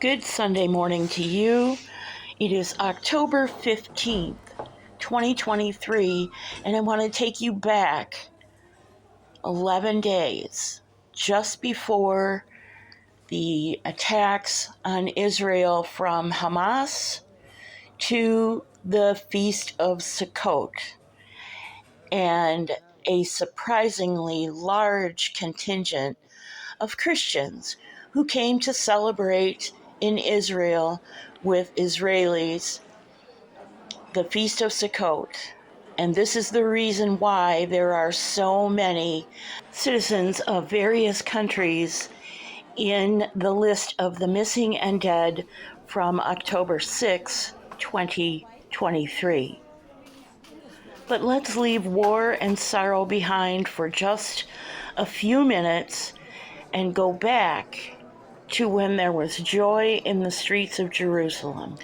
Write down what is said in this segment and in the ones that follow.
Good Sunday morning to you. It is October 15th, 2023, and I want to take you back 11 days just before the attacks on Israel from Hamas to the Feast of Sukkot, and a surprisingly large contingent of Christians who came to celebrate in Israel with Israelis the Feast of Sukkot. And this is the reason why there are so many citizens of various countries in the list of the missing and dead from October 6, 2023. But let's leave war and sorrow behind for just a few minutes and go back to when there was joy in the streets of Jerusalem.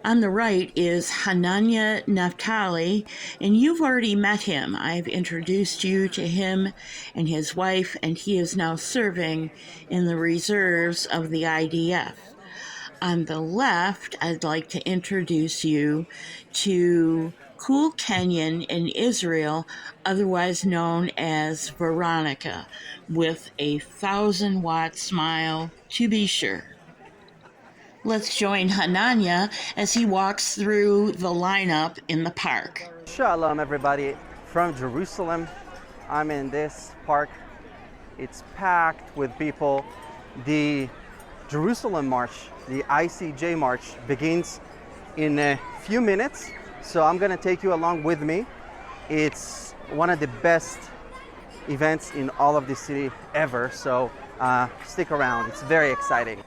On the right is Hananya Naftali, and you've already met him. I've introduced you to him and his wife, and he is now serving in the reserves of the IDF. On the left, I'd like to introduce you to CoolKenyanInisrael, otherwise known as Veronica, with a 1,000-watt smile, to be sure. Let's join Hananya as he walks through the lineup in the park. Shalom, everybody. From Jerusalem, I'm in this park. It's packed with people. The Jerusalem March, the ICJ March, begins in a few minutes. So I'm gonna take you along with me. It's one of the best events in all of the city ever. So stick around, it's very exciting.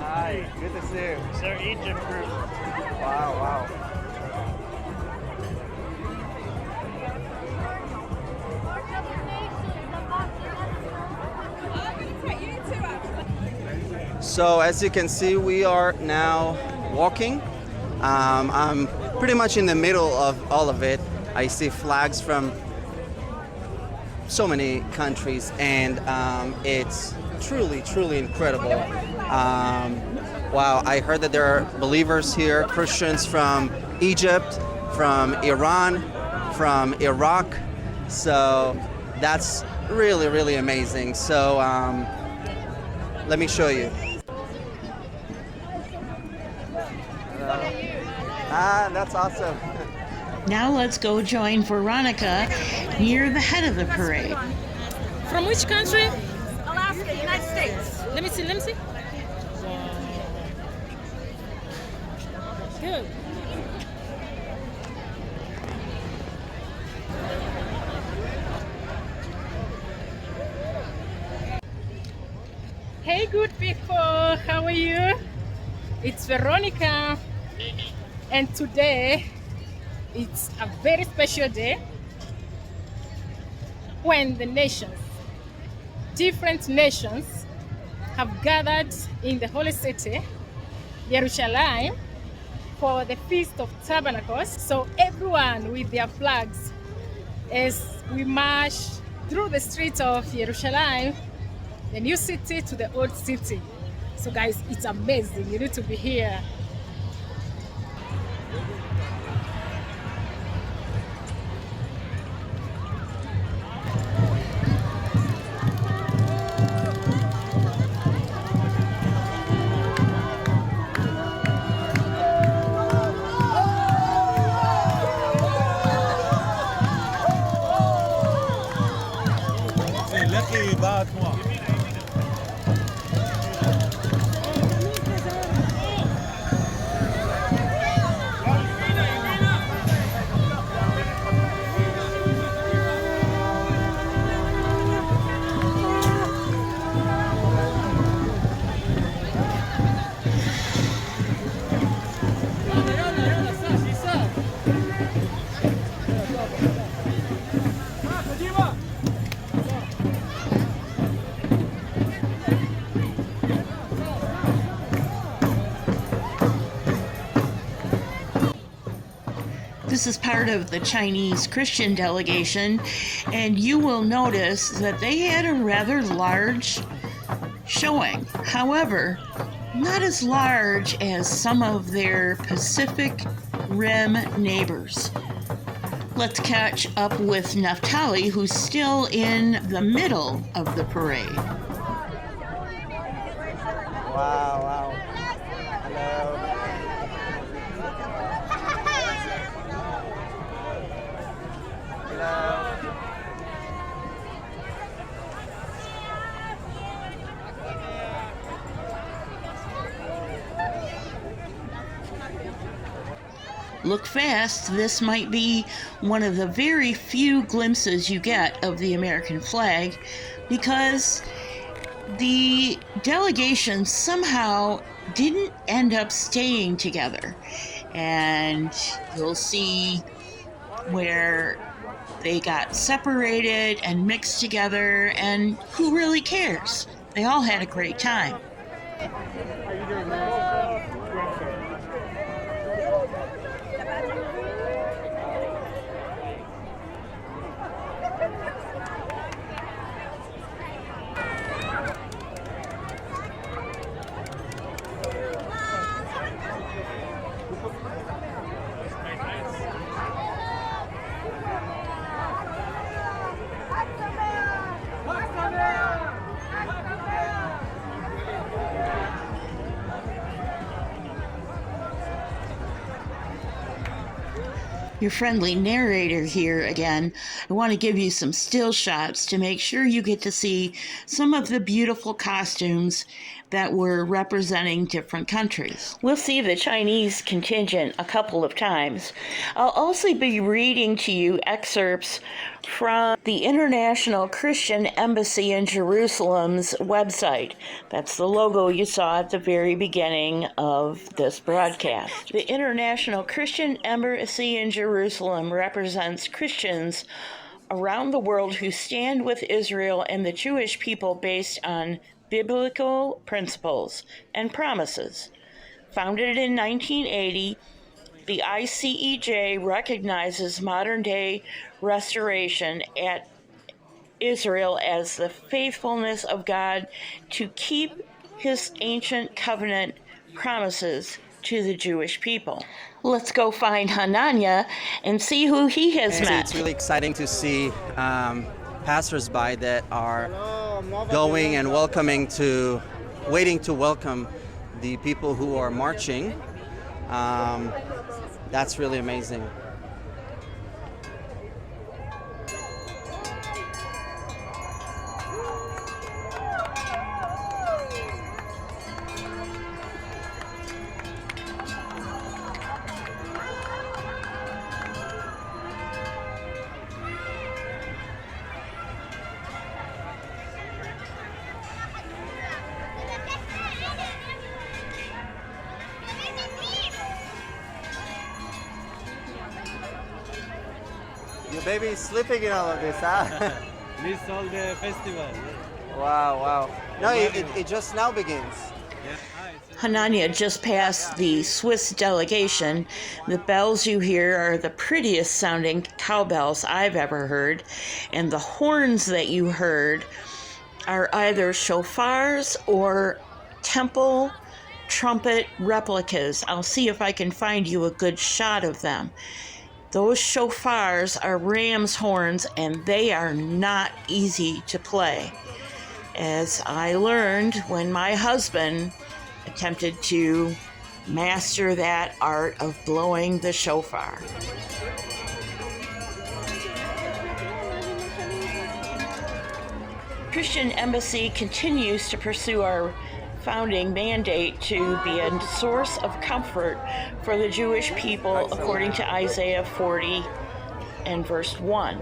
Hi, good to see you. It's our Egypt group. Wow. So as you can see, we are now walking. I'm pretty much in the middle of all of it. I see flags from so many countries, and it's truly incredible. Wow, I heard that there are believers here, Christians from Egypt, from Iran, from Iraq. So that's really amazing. So let me show you. That's awesome. Now let's go join Veronica near the head of the parade. From which country? Alaska, United States. Let me see. Good. Hey, good people. How are you? It's Veronica. And today, it's a very special day when the nations, different nations, have gathered in the holy city, Jerusalem, for the Feast of Tabernacles. So everyone with their flags, as we march through the streets of Jerusalem, the new city to the old city. So guys, it's amazing. You need to be here. This is part of the Chinese Christian delegation, and you will notice that they had a rather large showing. However, not as large as some of their Pacific Rim neighbors. Let's catch up with Naftali, who's still in the middle of the parade. Wow, wow. Hello. Look fast, this might be one of the very few glimpses you get of the American flag, because the delegation somehow didn't end up staying together. And you'll see where they got separated and mixed together, and who really cares? They all had a great time. Your friendly narrator here again. I want to give you some still shots to make sure you get to see some of the beautiful costumes that were representing different countries. We'll see the Chinese contingent a couple of times. I'll also be reading to you excerpts from the International Christian Embassy in Jerusalem's website. That's the logo you saw at the very beginning of this broadcast. The International Christian Embassy in Jerusalem represents Christians around the world who stand with Israel and the Jewish people based on biblical principles and promises. Founded in 1980, the ICEJ recognizes modern-day restoration at Israel as the faithfulness of God to keep his ancient covenant promises to the Jewish people. Let's go find Hananya and see who he has met. It's really exciting to see passersby that are going and waiting to welcome the people who are marching. That's really amazing. Your baby is sleeping in all of this, huh? Miss all the festival. Wow, wow. No, it just now begins. Hananya just passed the Swiss delegation. The bells you hear are the prettiest sounding cowbells I've ever heard, and the horns that you heard are either shofars or temple trumpet replicas. I'll see if I can find you a good shot of them. Those shofars are ram's horns, and they are not easy to play, as I learned when my husband attempted to master that art of blowing the shofar. Christian Embassy continues to pursue our founding mandate to be a source of comfort for the Jewish people according to Isaiah 40 and verse 1.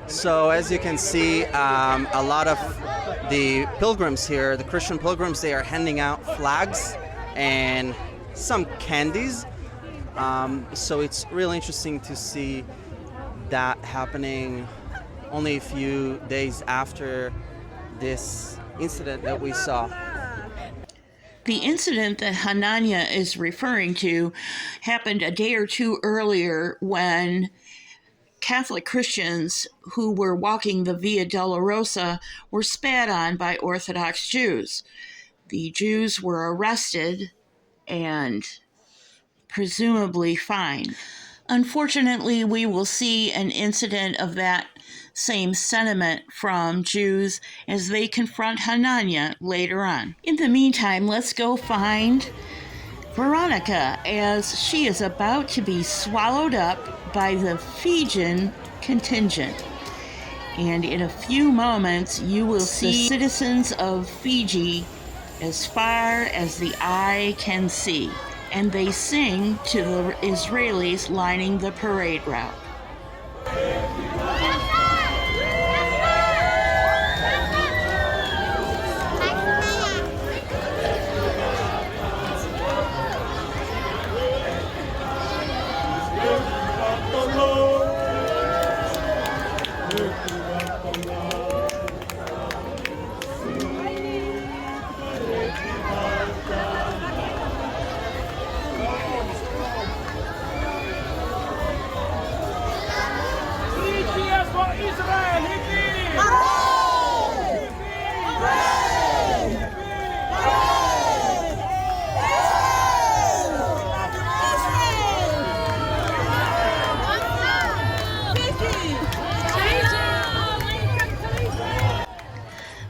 So as you can see, a lot of the pilgrims here, the Christian pilgrims, they are handing out flags and some candies. So it's really interesting to see that happening only a few days after this incident that we saw. The incident that Hananya is referring to happened a day or two earlier when Catholic Christians who were walking the Via Dolorosa were spat on by Orthodox Jews. The Jews were arrested and presumably fined. Unfortunately, we will see an incident of that same sentiment from Jews as they confront Hananya later on. In the meantime, let's go find Veronica as she is about to be swallowed up by the Fijian contingent. And in a few moments, you will see the citizens of Fiji as far as the eye can see. And they sing to the Israelis lining the parade route.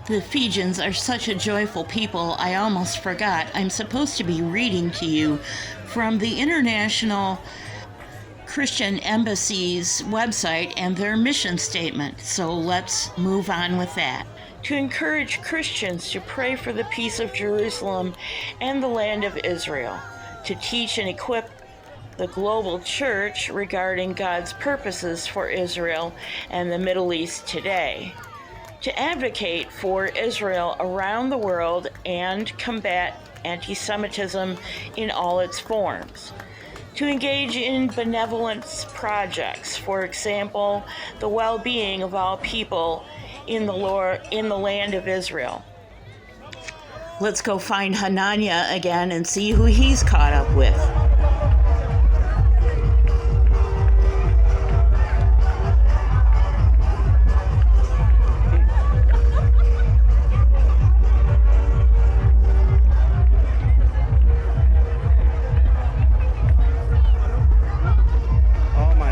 The Fijians are such a joyful people, I almost forgot. I'm supposed to be reading to you from the International Christian Embassy's website and their mission statement. So let's move on with that. To encourage Christians to pray for the peace of Jerusalem and the land of Israel, to teach and equip the global church regarding God's purposes for Israel and the Middle East today, to advocate for Israel around the world and combat anti-Semitism in all its forms, to engage in benevolence projects, for example, the well-being of all people in the land of Israel. Let's go find Hananya again and see who he's caught up with.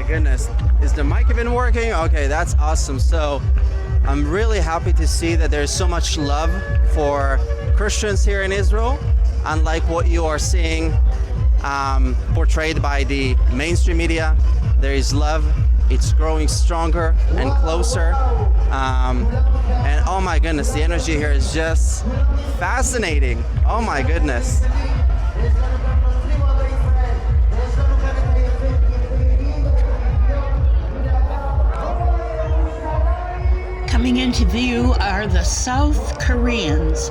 Goodness, is the mic even working? Okay, that's awesome. So I'm really happy to see that there's so much love for Christians here in Israel, unlike what you are seeing portrayed by the mainstream media. There is love. It's growing stronger and closer. And oh my goodness, the energy here is just fascinating. Oh my goodness. Coming into view are the South Koreans,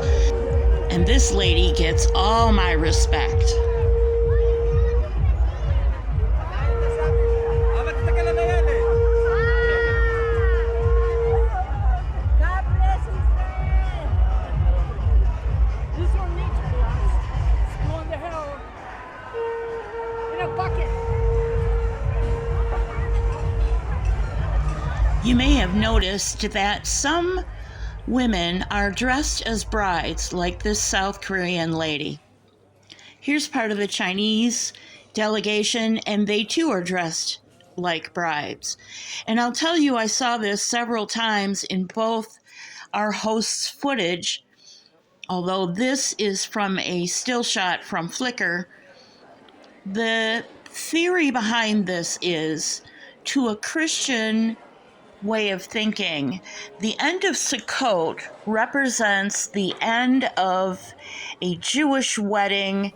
and this lady gets all my respect. God bless Israel. This one needs to go on the hill in a bucket. You may have noticed that some women are dressed as brides, like this South Korean lady. Here's part of the Chinese delegation, and they too are dressed like brides. And I'll tell you, I saw this several times in both our hosts' footage, although this is from a still shot from Flickr. The theory behind this is, to a Christian way of thinking, the end of Sukkot represents the end of a Jewish wedding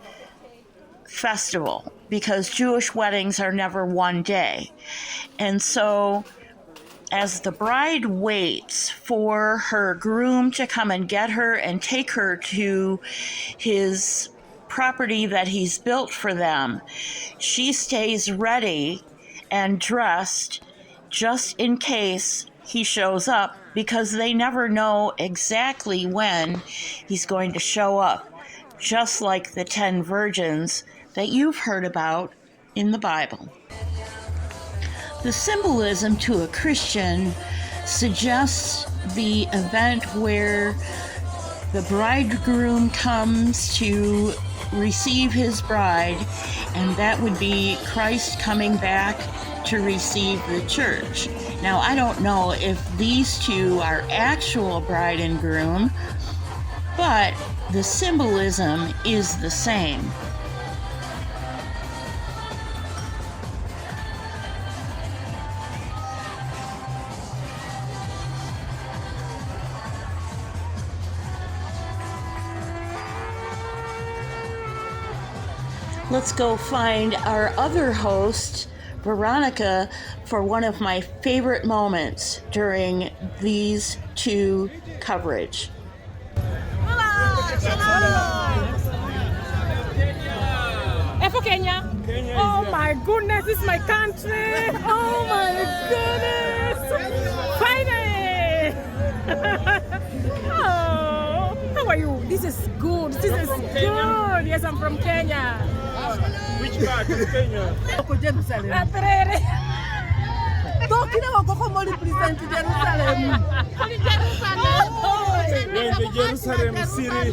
festival, because Jewish weddings are never one day. And so as the bride waits for her groom to come and get her and take her to his property that he's built for them, she stays ready and dressed just in case he shows up, because they never know exactly when he's going to show up, just like the 10 virgins that you've heard about in the Bible. The symbolism to a Christian suggests the event where the bridegroom comes to receive his bride, and that would be Christ coming back to receive the church. Now, I don't know if these two are actual bride and groom, but the symbolism is the same. Let's go find our other host, Veronica, for one of my favorite moments during these two coverage. For Kenya. Oh my goodness, this is my country. Oh my goodness. Finally. Oh, how are you? This is good. This is good. Yes, I'm from Kenya. Which part of Kenya? Jerusalem. Talking about Kokomo represent Jerusalem. We're in the Jerusalem city.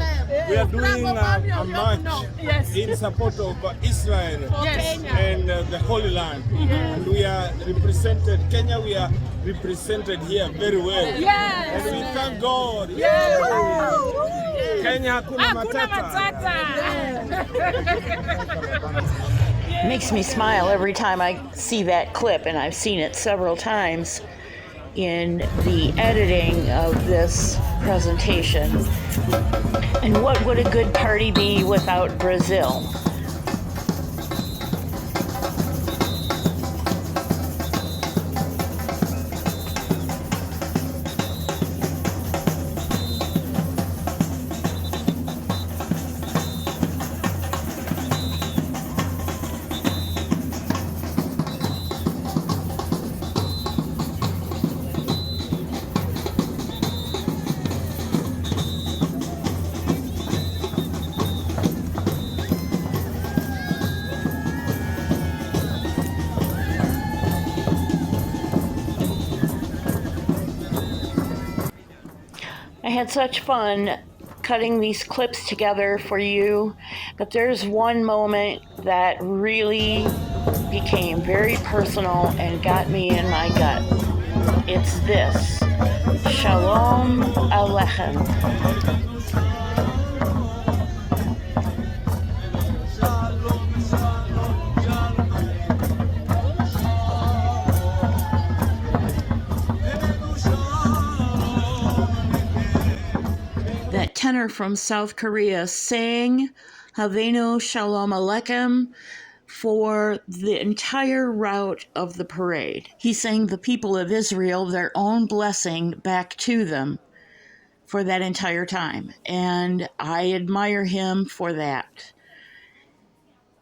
We are doing a march in support of Israel and the Holy Land. And we are represented, Kenya, we are represented here very well. And we thank God. Kenya hakuna matata. Makes me smile every time I see that clip, and I've seen it several times in the editing of this presentation. And what would a good party be without Brazil? I had such fun cutting these clips together for you, but there's one moment that really became very personal and got me in my gut. It's this: Shalom, Alechem. That tenor from South Korea sang Havenu Shalom Alechem for the entire route of the parade. He sang the people of Israel their own blessing back to them for that entire time, and I admire him for that.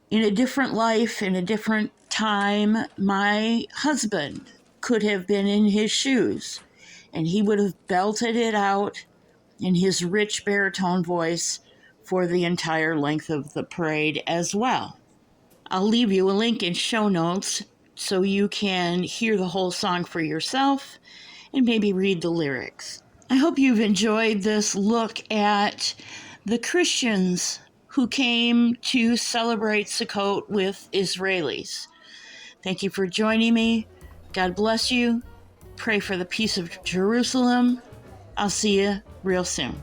In a different life, in a different time, my husband could have been in his shoes, and he would have belted it out in his rich baritone voice for the entire length of the parade as well. I'll leave you a link in show notes so you can hear the whole song for yourself and maybe read the lyrics. I hope you've enjoyed this look at the Christians who came to celebrate Sukkot with Israelis. Thank you for joining me. God bless you. Pray for the peace of Jerusalem. I'll see you real soon.